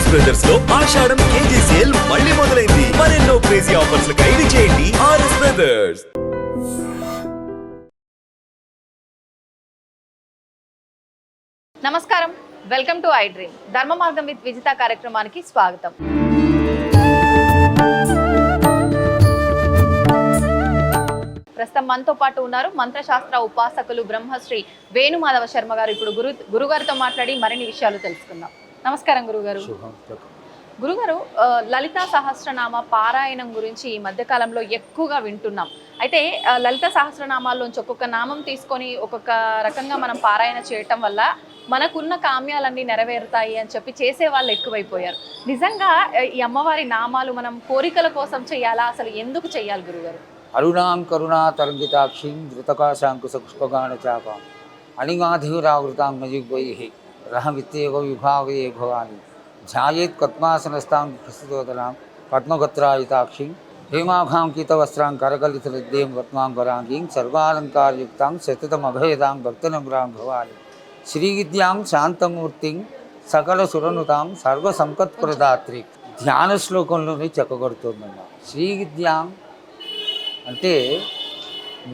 RS brothers లో ఆషాఢం KG sale మళ్ళీ మొదలైంది. మరెన్నో క్రేజీ ఆఫర్స్ ఖైదీ చేయండి ఆర్ఎస్ బ్రదర్స్. నమస్కారం, వెల్కమ్ టు ఐ డ్రీమ్. ధర్మ మార్గం విత్ విజిత కార్యక్రమానికి స్వాగతం. ప్రస్తుతం మనతో పాటు ఉన్నారు మంత్రశాస్త్ర ఉపాసకులు బ్రహ్మశ్రీ వేణుమాధవ శర్మ గారు. ఇప్పుడు గురుగారితో మాట్లాడి మరిన్ని విషయాలు తెలుసుకుందాం. నమస్కారం గురుగారు. గురుగారు, లలితా సహస్రనామ పారాయణం గురించి ఈ మధ్యకాలంలో ఎక్కువగా వింటున్నాం. అయితే లలిత సహస్రనామాల్లోంచి ఒక్కొక్క నామం తీసుకొని ఒక్కొక్క రకంగా మనం పారాయణ చేయటం వల్ల మనకున్న కామ్యాలన్నీ నెరవేరుతాయి అని చెప్పి చేసే వాళ్ళు ఎక్కువైపోయారు. నిజంగా ఈ అమ్మవారి నామాలు మనం కోరికల కోసం చేయాలా, అసలు ఎందుకు చేయాలి గురుగారు? అరుణాం కరుణా తరంగితాక్షిం ధృతకాశాంకుశ పుష్పగాన చాపాం అణిగాధిరావృతాం నజిగ్వై రహమిత్యేగో విభావయే భవాని ధ్యాయేత్ పద్మాసనస్థాం ప్రస్తుతోదనాం పద్మగత్రాయుతాక్షిం హేమాఘాం కీతవస్త్రాం కరకలితలిద్దేం రత్నాంబరాంగీం సర్వాలంకారయుక్తాం సతతమభయదాం భక్తనమ్రాం భవాని శ్రీవిద్యాం శాంతమూర్తిం సకల సురనుతాం సర్వసంపత్ప్రదాత్రి. ధ్యాన శ్లోకంలోనే చెక్కగొడుతుందన్న శ్రీవిద్యాం అంటే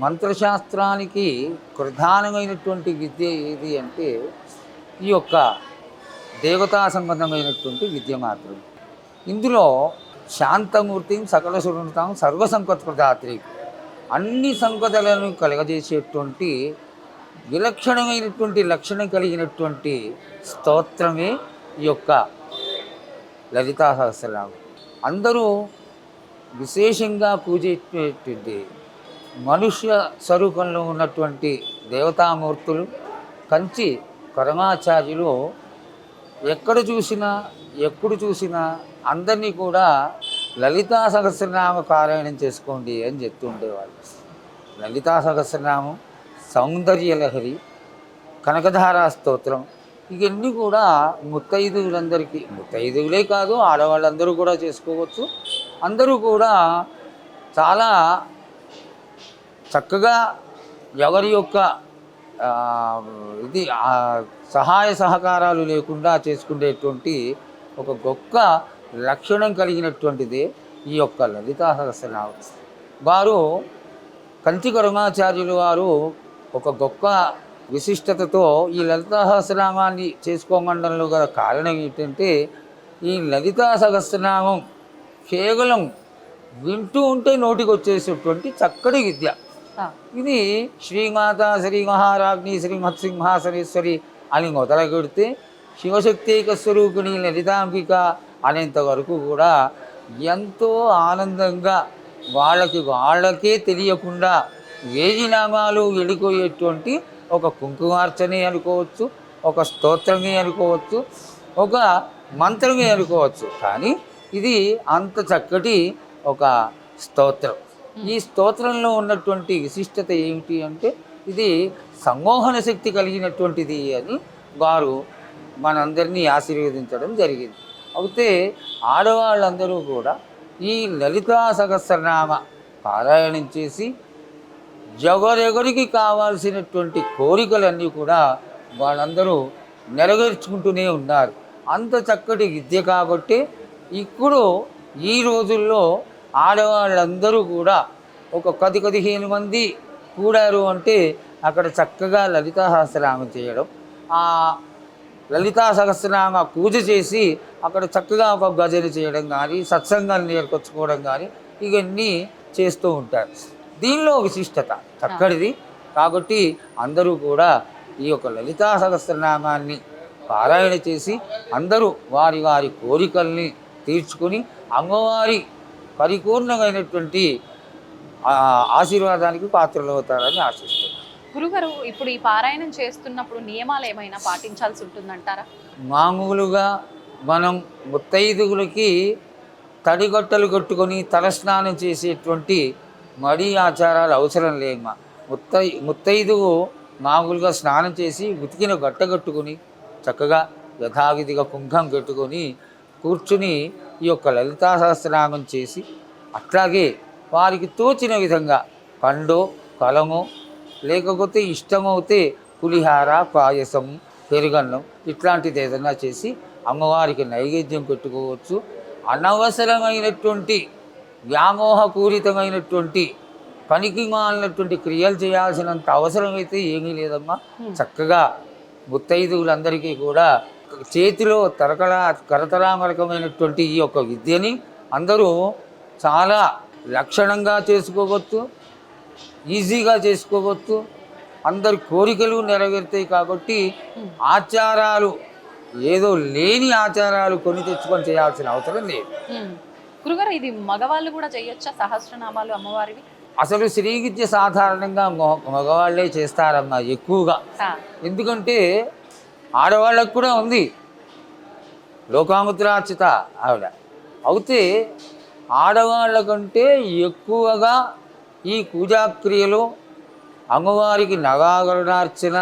మంత్రశాస్త్రానికి ప్రధానమైనటువంటి విద్య ఏది అంటే ఈ యొక్క దేవతా సంబంధమైనటువంటి విద్య మాత్రం. ఇందులో శాంతమూర్తి సకల సురనుతాం సర్వసంపత్ప్రదాత్రి, అన్ని సంపదలను కలగజేసేటువంటి విలక్షణమైనటువంటి లక్షణం కలిగినటువంటి స్తోత్రమే ఈ యొక్క లలితా సహస్రనామం. అందరూ విశేషంగా పూజించేటువంటి మనుష్య స్వరూపంలో ఉన్నటువంటి దేవతామూర్తులు కంచి పరమాచార్యులు ఎప్పుడు చూసినా అందరినీ కూడా లలితా సహస్రనామ పారాయణం చేసుకోండి అని చెప్తూ ఉండేవాళ్ళు. లలితా సహస్రనామం, సౌందర్యలహరి, కనకధారా స్తోత్రం, ఇవన్నీ కూడా ముత్తైదువులందరికీ, ముత్తైదువులే కాదు ఆడవాళ్ళందరూ కూడా చేసుకోవచ్చు. అందరూ కూడా చాలా చక్కగా ఎవరి యొక్క సహాయ సహకారాలు లేకుండా చేసుకునేటువంటి ఒక గొప్ప లక్షణం కలిగినటువంటిదే ఈ యొక్క లలితా సహస్రనామం. వారు కంచి కరుణాచార్యులు వారు ఒక గొప్ప విశిష్టతతో ఈ లలితా సహస్రనామాన్ని చేసుకోమండంలో గల కారణం ఏంటంటే ఈ లలితా సహస్రనామం కేవలం వింటూ ఉంటే నోటికి వచ్చేసేటువంటి చక్కటి విద్య. ఇది శ్రీమాత శ్రీ మహారాజ్ని శ్రీమత్సింహాసనేశ్వరి అని మొదలుపెడితే శివశక్తిక స్వరూపిణి లలితాంబిక అనేంత వరకు కూడా ఎంతో ఆనందంగా వాళ్ళకే తెలియకుండా వేయి నామాలు వెళ్ళిపోయేటువంటి ఒక కుంకుమార్చనే అనుకోవచ్చు, ఒక స్తోత్రమే అనుకోవచ్చు, ఒక మంత్రమే అనుకోవచ్చు. కానీ ఇది అంత చక్కటి ఒక స్తోత్రం. ఈ స్తోత్రంలో ఉన్నటువంటి విశిష్టత ఏమిటి అంటే ఇది సమ్మోహన శక్తి కలిగినటువంటిది అని వారు మనందరినీ ఆశీర్వదించడం జరిగింది. అయితే ఆడవాళ్ళందరూ కూడా ఈ లలితా సహస్రనామ పారాయణం చేసి ఎవరెవరికి కావాల్సినటువంటి కోరికలన్నీ కూడా వాళ్ళందరూ నెరవేర్చుకుంటూనే ఉన్నారు. అంత చక్కటి విద్య కాబట్టి ఇప్పుడు ఈ రోజుల్లో ఆడవాళ్ళందరూ కూడా ఒక 10-15 మంది కూడారు అంటే అక్కడ చక్కగా లలితా సహస్రనామం చేయడం, ఆ లలితా సహస్రనామ పూజ చేసి అక్కడ చక్కగా ఒక భజన చేయడం కానీ సత్సంగాన్ని నేర్కొచ్చుకోవడం కానీ ఇవన్నీ చేస్తూ ఉంటారు. దీనిలో విశిష్టత చక్కటిది కాబట్టి అందరూ కూడా ఈ యొక్క లలితా సహస్రనామాన్ని పారాయణ చేసి అందరూ వారి వారి కోరికల్ని తీర్చుకొని అమ్మవారి పరిపూర్ణమైనటువంటి ఆశీర్వాదానికి పాత్రలు అవుతారని ఆశిస్తున్నాను. గురుగారు, ఇప్పుడు ఈ పారాయణం చేస్తున్నప్పుడు నియమాలు ఏమైనా పాటించాల్సి ఉంటుందంటారా? మామూలుగా మనం ముత్తైదువులకి తడిగొట్టలు కట్టుకొని తలస్నానం చేసేటువంటి మడి ఆచారాలు అవసరం లేమ్మా. ముత్తైదువు మామూలుగా స్నానం చేసి ఉతికిన గట్ట కట్టుకొని చక్కగా యథావిధిగా కుంకం కట్టుకొని కూర్చుని ఈ యొక్క లలితా సహస్రనామం చేసి అట్లాగే వారికి తోచిన విధంగా పండో ఫలమో లేకపోతే ఇష్టమవుతే పులిహార, పాయసం, పెరుగన్నం ఇట్లాంటిది ఏదైనా చేసి అమ్మవారికి నైవేద్యం పెట్టుకోవచ్చు. అనవసరమైనటువంటి వ్యామోహపూరితమైనటువంటి పనికి మాలినటువంటి క్రియలు చేయాల్సినంత అవసరం అయితే ఏమీ లేదమ్మా. చక్కగా ముత్తైదువులందరికీ కూడా చేతిలో కరతలామలకమైనటువంటి ఈ యొక్క విద్యని అందరూ చాలా లక్షణంగా చేసుకోవచ్చు, ఈజీగా చేసుకోవచ్చు. అందరి కోరికలు నెరవేరుతాయి. కాబట్టి ఆచారాలు ఏదో లేని ఆచారాలు కొని తెచ్చుకొని చేయాల్సిన అవసరం లేదు. గురుగారు, ఇది మగవాళ్ళు కూడా చేయొచ్చా సహస్రనామాలు అమ్మవారివి? అసలు శ్రీ విద్య సాధారణంగా మగవాళ్ళే చేస్తారమ్మా ఎక్కువగా. ఎందుకంటే ఆడవాళ్ళకు కూడా ఉంది, లోకాముద్రార్చిత ఆవిడ. అయితే ఆడవాళ్ళ కంటే ఎక్కువగా ఈ పూజాక్రియలో అమ్మవారికి నవాగరణార్చన,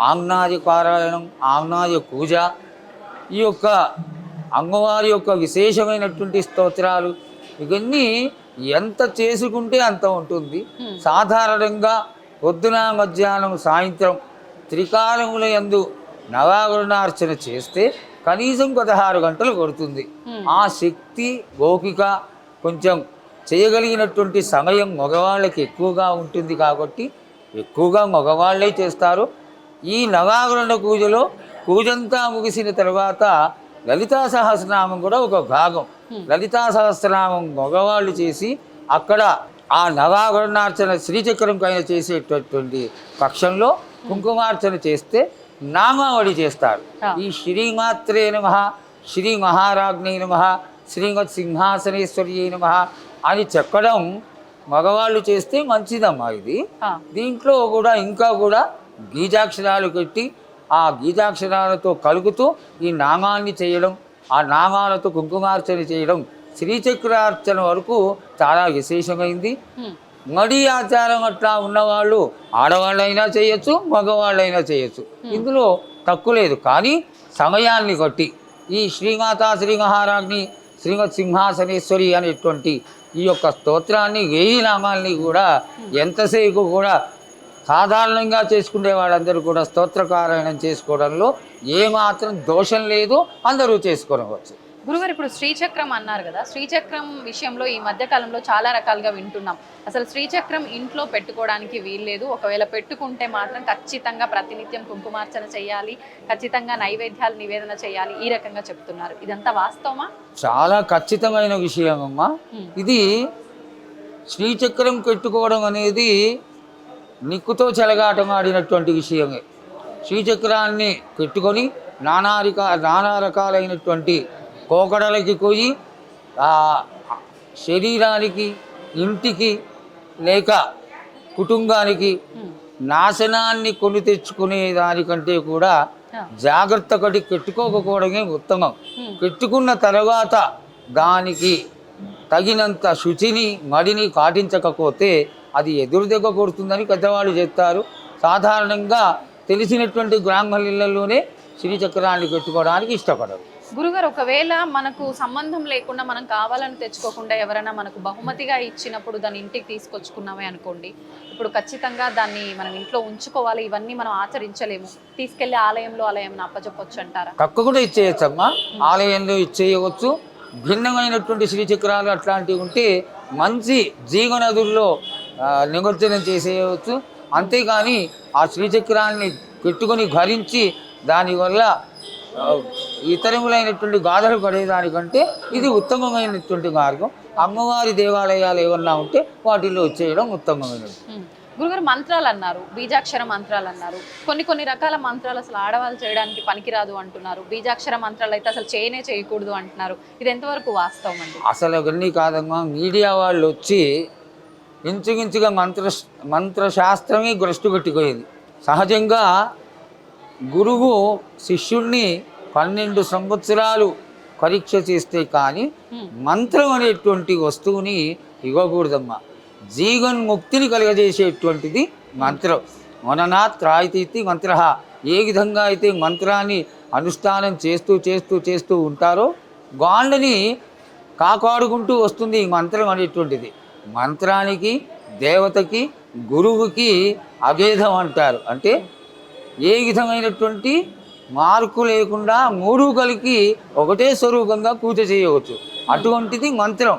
ఆమ్నాయ పారాయణం, ఆమ్నాయ పూజ, ఈ యొక్క అమ్మవారి యొక్క విశేషమైనటువంటి స్తోత్రాలు, ఇవన్నీ ఎంత చేసుకుంటే అంత ఉంటుంది. సాధారణంగా పొద్దున, మధ్యాహ్నం, సాయంత్రం త్రికాలముల యందు నవాగరణార్చన చేస్తే కనీసం 16 గంటలు పడుతుంది. ఆ శక్తి ఓపిక కొంచెం చేయగలిగినటువంటి సమయం మగవాళ్ళకి ఎక్కువగా ఉంటుంది. కాబట్టి ఎక్కువగా మగవాళ్ళే చేస్తారు. ఈ నవావరణ పూజలో పూజంతా ముగిసిన తర్వాత లలితా సహస్రనామం కూడా ఒక భాగం. లలితా సహస్రనామం మగవాళ్ళు చేసి అక్కడ ఆ నవావరణార్చన శ్రీచక్రం పైన చేసేటటువంటి పక్షంలో కుంకుమార్చన చేస్తే నామావళి చేస్తారు. ఈ శ్రీమాత్రే నమః, శ్రీ మహారాజ్ఞై నమః, శ్రీమత్ సింహాసనేశ్వర్యై నమః అని చెప్పడం మగవాళ్ళు చేస్తే మంచిదమ్మా. ఇది దీంట్లో కూడా ఇంకా కూడా బీజాక్షరాలు పెట్టి ఆ బీజాక్షరాలతో కలుగుతూ ఈ నామాన్ని చేయడం, ఆ నామాలతో కుంకుమార్చన చేయడం శ్రీచక్రార్చన వరకు చాలా విశేషమైంది. మడి ఆచారం అట్లా ఉన్నవాళ్ళు ఆడవాళ్ళైనా చేయొచ్చు, మగవాళ్ళైనా చేయొచ్చు. ఇందులో తక్కువ లేదు. కానీ సమయాన్ని బట్టి ఈ శ్రీమాతా శ్రీ మహారాజ్ని శ్రీమత్ సింహాసనేశ్వరి అనేటువంటి ఈ యొక్క స్తోత్రాన్ని 1000 నామాల్ని కూడా ఎంతసేపు కూడా సాధారణంగా చేసుకునే వాళ్ళందరూ కూడా స్తోత్రపారాయణం చేసుకోవడంలో ఏమాత్రం దోషం లేదు, అందరూ చేసుకోవచ్చు. గురుగారు, ఇప్పుడు శ్రీచక్రం అన్నారు కదా, శ్రీచక్రం విషయంలో ఈ మధ్య కాలంలో చాలా రకాలుగా వింటున్నాం. అసలు శ్రీచక్రం ఇంట్లో పెట్టుకోవడానికి వీల్లేదు, ఒకవేళ పెట్టుకుంటే మాత్రం ఖచ్చితంగా ప్రతినిత్యం కుంకుమార్చన చేయాలి, ఖచ్చితంగా నైవేద్యాలు నివేదన చేయాలి, ఈ రకంగా చెప్తున్నారు. ఇదంతా వాస్తవమా? చాలా ఖచ్చితమైన విషయం అమ్మా. ఇది శ్రీచక్రం పెట్టుకోవడం అనేది నిక్కుతో చెలగాటమాడినటువంటి విషయమే. శ్రీచక్రాన్ని పెట్టుకొని నానా రకాలైనటువంటి పోకడలకి పోయి శరీరానికి, ఇంటికి లేక కుటుంబానికి నాశనాన్ని కొని తెచ్చుకునే దానికంటే కూడా జాగ్రత్త పడి పెట్టుకోకపోవడమే ఉత్తమం. పెట్టుకున్న తర్వాత దానికి తగినంత శుచిని, మడిని పాటించకపోతే అది ఎదురు దెబ్బ కొడుతుందని పెద్దవాళ్ళు చెప్తారు. సాధారణంగా తెలిసినటువంటి బ్రాహ్మణులలోనే శ్రీచక్రాన్ని పెట్టుకోవడానికి ఇష్టపడరు. గురుగారు, ఒకవేళ మనకు సంబంధం లేకుండా మనం కావాలని తెచ్చుకోకుండా ఎవరైనా మనకు బహుమతిగా ఇచ్చినప్పుడు దాన్ని ఇంటికి తీసుకొచ్చుకున్నామే అనుకోండి, ఇప్పుడు ఖచ్చితంగా దాన్ని మనం ఇంట్లో ఉంచుకోవాలి, ఇవన్నీ మనం ఆచరించలేము, తీసుకెళ్లి ఆలయంలో అలా ఏమైనా అప్పచెప్పొచ్చు అంటారా? తప్పకుండా ఇచ్చేయచ్చమ్మా, ఆలయంలో ఇచ్చేయవచ్చు. భిన్నమైనటువంటి శ్రీచక్రాలు అట్లాంటివి ఉంటే మంచి జీవనదుల్లో నిమజ్జనం చేసేయవచ్చు. అంతేకాని ఆ శ్రీచక్రాన్ని పెట్టుకొని భరించి దానివల్ల ఇతరములైనటువంటి గాథలు పడేదానికంటే ఇది ఉత్తమమైనటువంటి మార్గం. అమ్మవారి దేవాలయాలు ఏమన్నా ఉంటే వాటిల్లో వచ్చేయడం ఉత్తమమైనది. గురుగారు, మంత్రాలు అన్నారు, బీజాక్షర మంత్రాలు అన్నారు. కొన్ని రకాల మంత్రాలు అసలు ఆడవాళ్ళు చేయడానికి పనికిరాదు అంటున్నారు, బీజాక్షర మంత్రాలు అయితే అసలు చేయకూడదు అంటున్నారు. ఇది ఎంతవరకు వాస్తవం అండి? అసలు అవన్నీ కాదమ్మా. మీడియా వాళ్ళు వచ్చి ఇంచుమించుగా మంత్రశాస్త్రమే భ్రష్టు పెట్టిపోయింది. సహజంగా గురువు శిష్యుణ్ణి 12 సంవత్సరాలు పరీక్ష చేస్తే కానీ మంత్రం అనేటువంటి వస్తువుని ఇవ్వకూడదమ్మా. జీవన్ముక్తిని కలుగజేసేటువంటిది మంత్రం. మననాత్ త్రాయితీతి మంత్ర. ఏ విధంగా అయితే మంత్రాన్ని అనుష్ఠానం చేస్తూ ఉంటారో వాళ్ళని కాపాడుకుంటూ వస్తుంది ఈ మంత్రం అనేటువంటిది. మంత్రానికి, దేవతకి, గురువుకి అభేదం అంటారు. అంటే ఏ విధమైనటువంటి మార్కు లేకుండా మూడు కలికి ఒకటే స్వరూపంగా పూజ చేయవచ్చు. అటువంటిది మంత్రం.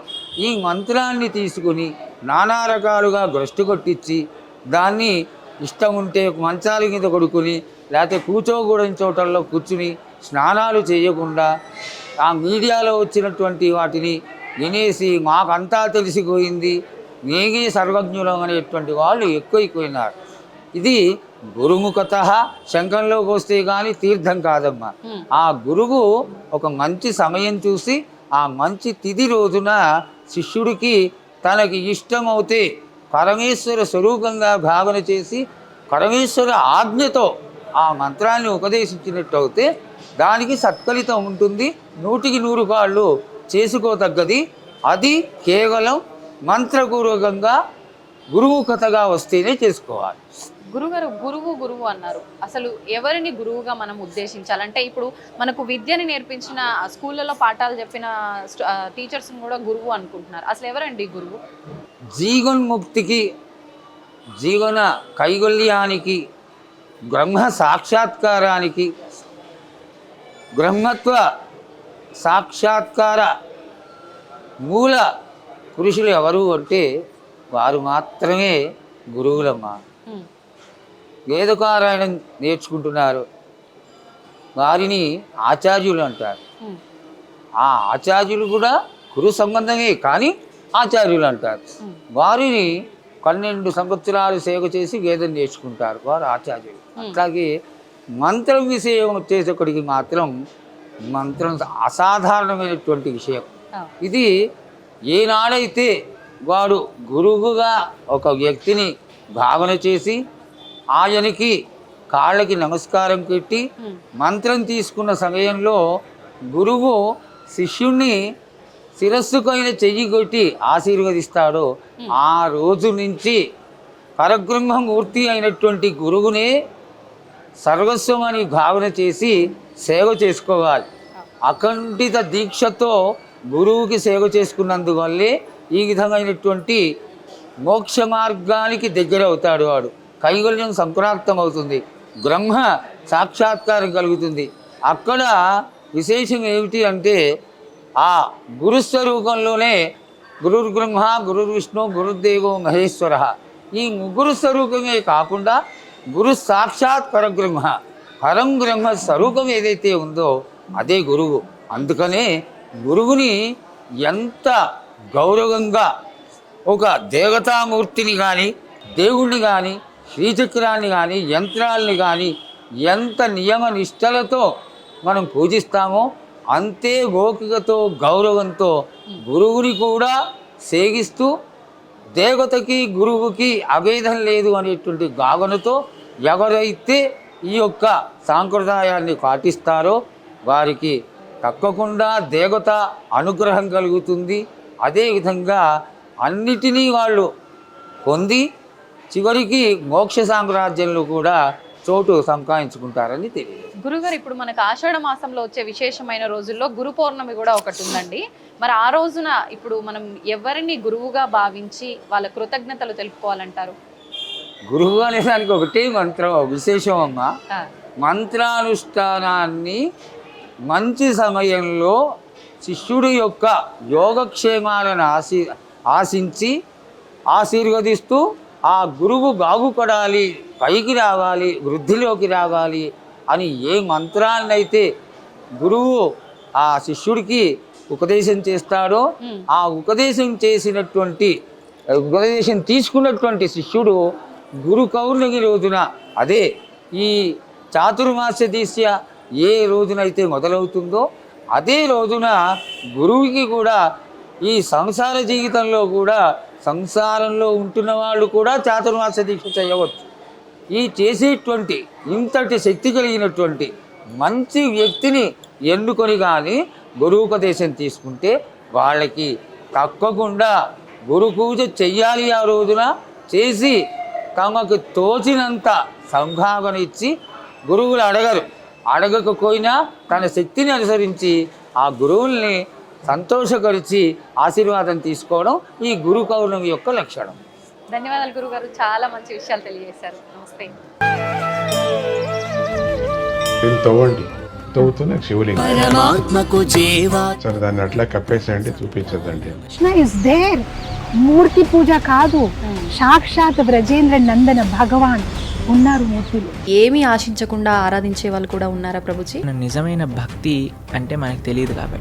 ఈ మంత్రాన్ని తీసుకుని నానా రకాలుగా భ్రష్టు కొట్టించి దాన్ని ఇష్టం ఉంటే మంచాల మీద కొడుకుని లేకపోతే కూర్చోకూడని చోటల్లో కూర్చుని స్నానాలు చేయకుండా ఆ మీడియాలో వచ్చినటువంటి వాటిని వినేసి మాకంతా తెలిసిపోయింది, నేనే సర్వజ్ఞులం అనేటువంటి వాళ్ళు ఎక్కువైపోయినారు. ఇది గురుముఖత శంఖంలోకి వస్తే కానీ తీర్థం కాదమ్మా. ఆ గురువు ఒక మంచి సమయం చూసి ఆ మంచి తిథి రోజున శిష్యుడికి తనకి ఇష్టమవుతే పరమేశ్వర స్వరూపంగా భావన చేసి పరమేశ్వర ఆజ్ఞతో ఆ మంత్రాన్ని ఉపదేశించినట్టు అయితే దానికి సత్ఫలితం ఉంటుంది. 100కి 100 చేసుకోదగ్గది. అది కేవలం మంత్రపూర్వకంగా గురుముఖతగా వస్తేనే చేసుకోవాలి. గురుగారు గురువు అన్నారు. అసలు ఎవరిని గురువుగా మనం ఉద్దేశించాలంటే ఇప్పుడు మనకు విద్యని నేర్పించిన స్కూళ్ళలో పాఠాలు చెప్పిన టీచర్స్ని కూడా గురువు అనుకుంటున్నారు. అసలు ఎవరండి గురువు? జీవన్ముక్తికి, జీవన కైవల్యానికి, బ్రహ్మ సాక్షాత్కారానికి, బ్రహ్మత్వ సాక్షాత్కార మూల పురుషులు ఎవరు అంటే వారు మాత్రమే గురువులమ్మా. వేదపారాయణం నేర్చుకుంటున్నారు వారిని ఆచార్యులు అంటారు. ఆ ఆచార్యులు కూడా గురు సంబంధమే కానీ ఆచార్యులు అంటారు. వారిని 12 సంవత్సరాలు సేవ చేసి వేదం నేర్చుకుంటారు, వారు ఆచార్యులు. అట్లాగే మంత్రం విషయం వచ్చేసరికి మాత్రం మంత్రం అసాధారణమైనటువంటి విషయం. ఇది ఏనాడైతే వాడు గురువుగా ఒక వ్యక్తిని భావన చేసి ఆయనకి కాళ్ళకి నమస్కారం పెట్టి మంత్రం తీసుకున్న సమయంలో గురువు శిష్యుణ్ణి శిరస్సుకైన చెయ్యి కొట్టి ఆశీర్వదిస్తాడో ఆ రోజు నుంచి పరబ్రహ్మమూర్తి అయినటువంటి గురువునే సర్వస్వం అని భావన చేసి సేవ చేసుకోవాలి. అఖండిత దీక్షతో గురువుకి సేవ చేసుకున్నందువల్లే ఈ విధమైనటువంటి మోక్ష మార్గానికి దగ్గర అవుతాడు. వాడు కైవల్యం సంప్రాప్తం అవుతుంది, బ్రహ్మ సాక్షాత్కారం కలుగుతుంది. అక్కడ విశేషం ఏమిటి అంటే ఆ గురుస్వరూపంలోనే గురుర్బ్రహ్మ గురుర్విష్ణు గురుర్దేవో మహేశ్వర ఈ ముగ్గురు స్వరూపమే కాకుండా గురు సాక్షాత్ పరబ్రహ్మ, పరం బ్రహ్మ స్వరూపం ఏదైతే ఉందో అదే గురువు. అందుకనే గురువుని ఎంత గౌరవంగా ఒక దేవతామూర్తిని కానీ దేవుణ్ణి కానీ శ్రీచక్రాన్ని కానీ యంత్రాలని కానీ ఎంత నియమ నిష్టలతో మనం పూజిస్తామో అంతే గోపికతో గౌరవంతో గురువుని కూడా సేవిస్తూ దేవతకి గురువుకి అభేదం లేదు అనేటువంటి భావనతో ఎవరైతే ఈ యొక్క సాంప్రదాయాన్ని పాటిస్తారో వారికి తప్పకుండా దేవత అనుగ్రహం కలుగుతుంది. అదేవిధంగా అన్నిటినీ వాళ్ళు పొంది చివరికి మోక్ష సామ్రాజ్యంలో కూడా చోటు సంపాదించుకుంటారని తెలియదు. గురుగారు, ఇప్పుడు మనకు ఆషాఢ మాసంలో వచ్చే విశేషమైన రోజుల్లో గురు పౌర్ణమి కూడా ఒకటి ఉందండి. మరి ఆ రోజున ఇప్పుడు మనం ఎవరిని గురువుగా భావించి వాళ్ళ కృతజ్ఞతలు తెలుపుకోవాలంటారు? గురువు అనే దానికి ఒకటే మంత్రం విశేషం అమ్మ. మంత్రానుష్ఠానాన్ని మంచి సమయంలో శిష్యుడి యొక్క యోగక్షేమాలను ఆశించి ఆశీర్వదిస్తూ ఆ గురువు బాగుపడాలి, పైకి రావాలి, వృద్ధిలోకి రావాలి అని ఏ మంత్రాన్నైతే గురువు ఆ శిష్యుడికి ఉపదేశం చేస్తాడో ఆ ఉపదేశం తీసుకున్నటువంటి శిష్యుడు గురు పౌర్ణమి రోజున, అదే ఈ చాతుర్మాస్య దీక్ష ఏ రోజునైతే మొదలవుతుందో అదే రోజున గురువుకి కూడా ఈ సంసార జీవితంలో కూడా సంసారంలో ఉంటున్న వాళ్ళు కూడా చాతుర్మాస్య దీక్ష చేయవచ్చు. ఈ చేసేటువంటి ఇంతటి శక్తి కలిగినటువంటి మంచి వ్యక్తిని ఎన్నుకొని కానీ గురువుపదేశం తీసుకుంటే వాళ్ళకి తప్పకుండా గురు పూజ చెయ్యాలి. ఆ రోజున చేసి తమకు తోచినంత సంభావన ఇచ్చి, గురువులు అడగకపోయినా తన శక్తిని అనుసరించి ఆ గురువుల్ని సంతోషపరిచి ఆశీర్వాదం తీసుకోవడం ఈ గురు పౌర్ణమి యొక్క లక్షణం. ధన్యవాదాలు గురుగారు, చాలా మంచి విషయాలు తెలియజేశారు. నమస్తే. దీన్ని తవ్వండి, తవ్వుతూనే శివలింగం. సరే దాన్ని అట్లా కప్పేసేయండి, చూపించదండి. Krishna is there. మూర్తి పూజ కాదు, సాక్షాత్ బ్రజేంద్ర నందన భగవాన్ ఉన్నారు మూర్తిలో. ఏమీ ఆశించకుండా ఆరాధించే వాళ్ళు కూడా ఉన్నారా ప్రభుజీ? నిజమైన భక్తి అంటే మనకు తెలియదు కాబట్టి